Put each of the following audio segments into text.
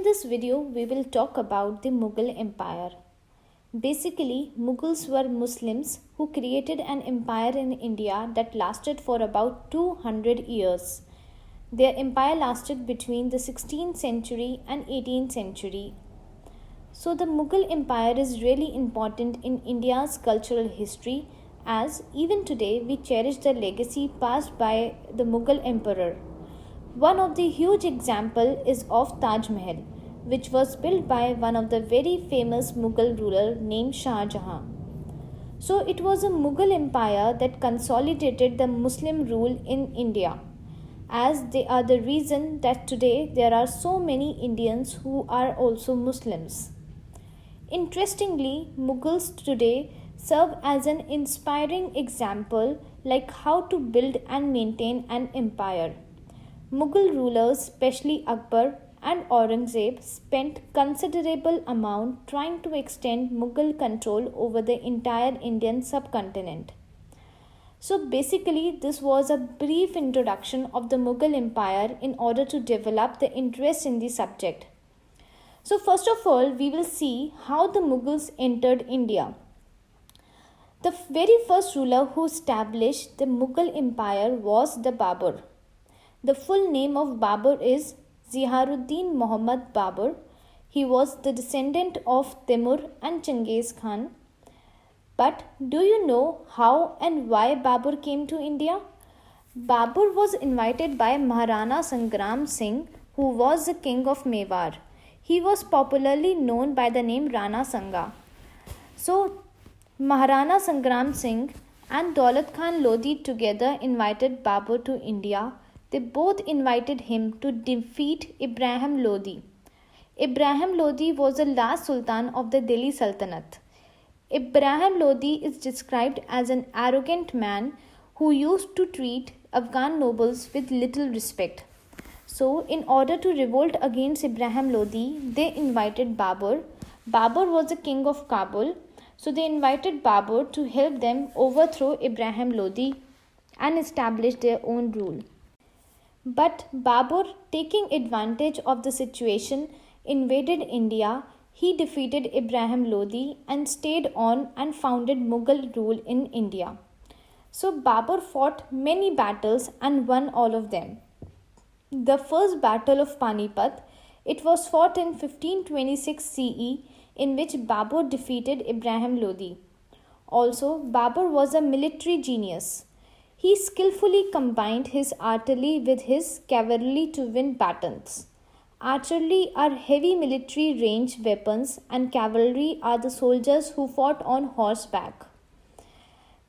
In this video, we will talk about the Mughal Empire. Basically, Mughals were Muslims who created an empire in India that lasted for about 200 years. Their empire lasted between the 16th century and 18th century. So the Mughal Empire is really important in India's cultural history, as even today we cherish the legacy passed by the Mughal emperor. One of the huge example is of Taj Mahal, which was built by one of the very famous Mughal ruler named Shah Jahan. So it was a Mughal empire that consolidated the Muslim rule in India, as they are the reason that today there are so many Indians who are also Muslims. Interestingly, Mughals today serve as an inspiring example like how to build and maintain an empire. Mughal rulers, especially Akbar and Aurangzeb, spent considerable amount trying to extend Mughal control over the entire Indian subcontinent. So basically, this was a brief introduction of the Mughal Empire in order to develop the interest in the subject. So first of all, we will see how the Mughals entered India. The very first ruler who established the Mughal Empire was the Babur. The full name of Babur is Ziauddin Muhammad Babur. He was the descendant of Timur and Genghis Khan. But do you know how and why Babur came to India? Babur was invited by Maharana Sangha, who was the king of Mewar. He was popularly known by the name Rana Sangha. So Maharana Sangha and Daulat Khan Lodi together invited Babur to India. They both invited him to defeat Ibrahim Lodi. Ibrahim Lodi was the last sultan of the Delhi Sultanate. Ibrahim Lodi is described as an arrogant man who used to treat Afghan nobles with little respect. So, in order to revolt against Ibrahim Lodi, they invited Babur. Babur was the king of Kabul. So, they invited Babur to help them overthrow Ibrahim Lodi and establish their own rule. But Babur, taking advantage of the situation, invaded India. He defeated Ibrahim Lodi and stayed on and founded Mughal rule in India. So Babur fought many battles and won all of them. The first battle of Panipat, it was fought in 1526 CE, in which Babur defeated Ibrahim Lodi. Also, Babur was a military genius. He skillfully combined his artillery with his cavalry to win battles. Artillery are heavy military range weapons and cavalry are the soldiers who fought on horseback.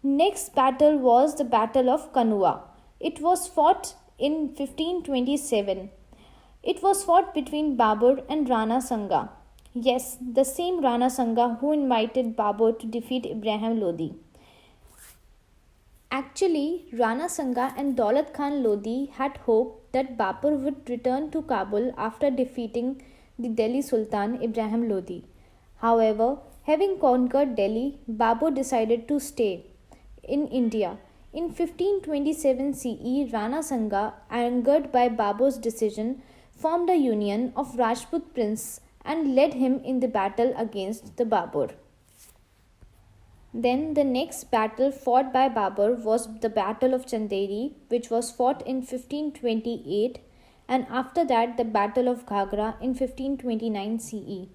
Next battle was the Battle of Khanua. It was fought in 1527. It was fought between Babur and Rana Sangha. Yes, the same Rana Sangha who invited Babur to defeat Ibrahim Lodi. Actually, Rana Sangha and Daulat Khan Lodi had hoped that Babur would return to Kabul after defeating the Delhi Sultan Ibrahim Lodi. However, having conquered Delhi, Babur decided to stay in India. In 1527 CE, Rana Sangha, angered by Babur's decision, formed a union of Rajput prince and led him in the battle against the Babur. Then the next battle fought by Babur was the Battle of Chanderi, which was fought in 1528, and after that the Battle of Ghagra in 1529 CE.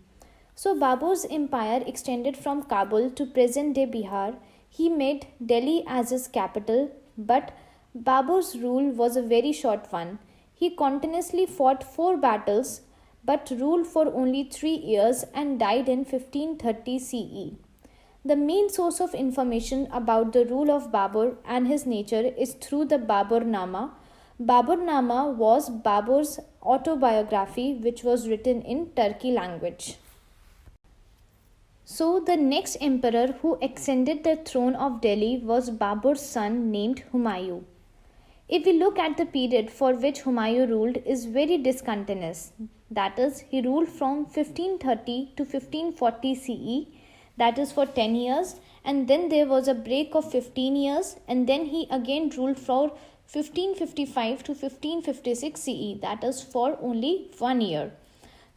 So Babur's empire extended from Kabul to present-day Bihar. He made Delhi as his capital, but Babur's rule was a very short one. He continuously fought 4 battles, but ruled for only 3 years and died in 1530 CE. The main source of information about the rule of Babur and his nature is through the Baburnama. Baburnama was Babur's autobiography, which was written in Turki language. So the next emperor who ascended the throne of Delhi was Babur's son named Humayun. If we look at the period for which Humayun ruled is very discontinuous. That is, he ruled from 1530 to 1540 CE. That is for 10 years, and then there was a break of 15 years, and then he again ruled for 1555 to 1556 CE, that is for only 1 year.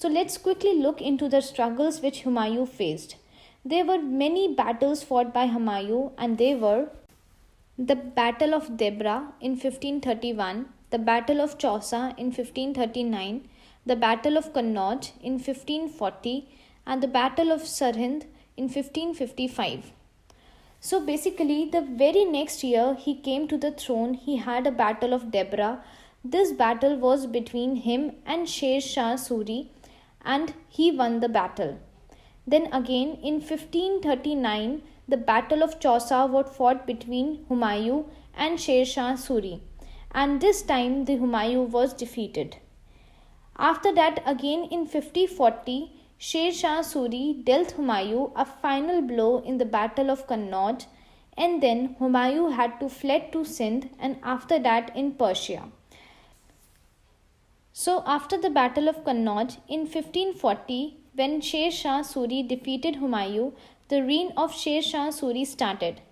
So let's quickly look into the struggles which Humayun faced. There were many battles fought by Humayun, and they were the Battle of Debra in 1531, the Battle of Chausa in 1539, the Battle of Kannauj in 1540, and the Battle of Sirhind in 1555. So basically, the very next year he came to the throne, he had a Battle of Debra. This battle was between him and Sher Shah Suri, and he won the battle. Then again in 1539, the Battle of Chausa was fought between Humayun and Sher Shah Suri, and this time the Humayun was defeated. After that, again in 1540, Sher Shah Suri dealt Humayun a final blow in the Battle of Kannauj, and then Humayun had to fled to Sindh, and after that in Persia. So after the Battle of Kannauj in 1540, when Sher Shah Suri defeated Humayun, the reign of Sher Shah Suri started.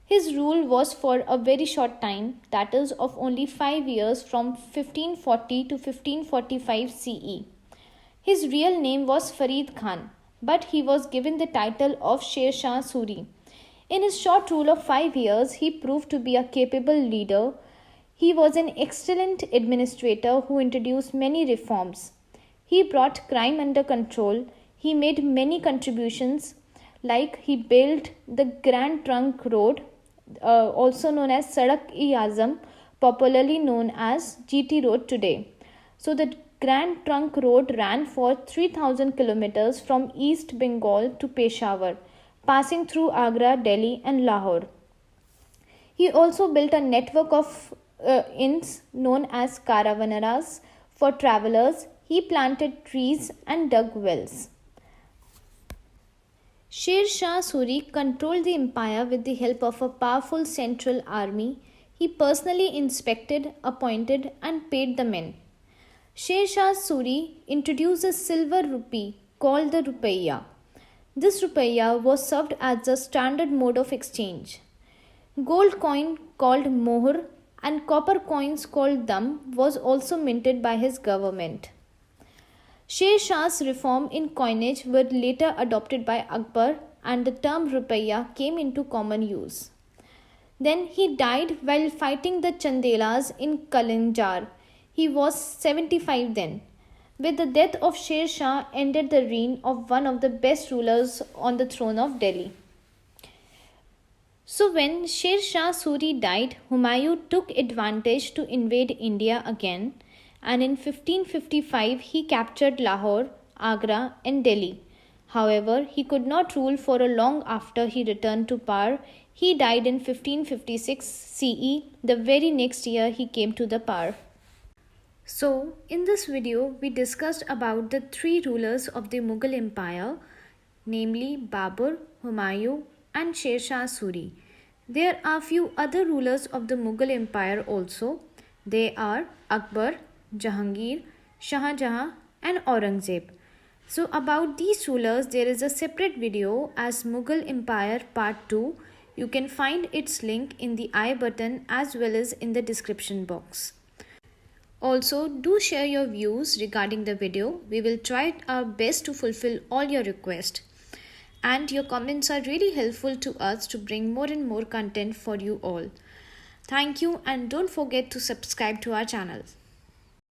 His rule was for a very short time, that is of only 5 years, from 1540 to 1545 CE. His real name was Farid Khan, but he was given the title of Sher Shah Suri. In his short rule of 5 years, he proved to be a capable leader. He was an excellent administrator who introduced many reforms. He brought crime under control. He made many contributions, like he built the Grand Trunk Road, also known as Sadak-e-Azam, popularly known as GT Road today. So the Grand Trunk Road ran for 3000 kilometers from East Bengal to Peshawar, passing through Agra, Delhi and Lahore. He also built a network of inns known as caravanas for travelers. He planted trees and dug wells. Sher Shah Suri controlled the empire with the help of a powerful central army. He personally inspected, appointed and paid the men. Sher Shah Suri introduced a silver rupee called the rupiya. This rupiya was served as the standard mode of exchange. Gold coin called mohur and copper coins called dam was also minted by his government. Sher Shah's reform in coinage were later adopted by Akbar, and the term rupiya came into common use. Then he died while fighting the Chandelas in Kalinjar. He was 75 then. With the death of Sher Shah ended the reign of one of the best rulers on the throne of Delhi. So when Sher Shah Suri died, Humayun took advantage to invade India again, and in 1555 he captured Lahore, Agra and Delhi. However, he could not rule for a long after he returned to power. He died in 1556 CE, the very next year he came to the power. So, in this video, we discussed about the 3 rulers of the Mughal Empire, namely Babur, Humayun and Sher Shah Suri. There are few other rulers of the Mughal Empire also. They are Akbar, Jahangir, Shah Jahan and Aurangzeb. So about these rulers there is a separate video as Mughal Empire Part 2. You can find its link in the I button as well as in the description box. Also, do share your views regarding the video. We will try our best to fulfill all your requests. And your comments are really helpful to us to bring more and more content for you all. Thank you, and don't forget to subscribe to our channel.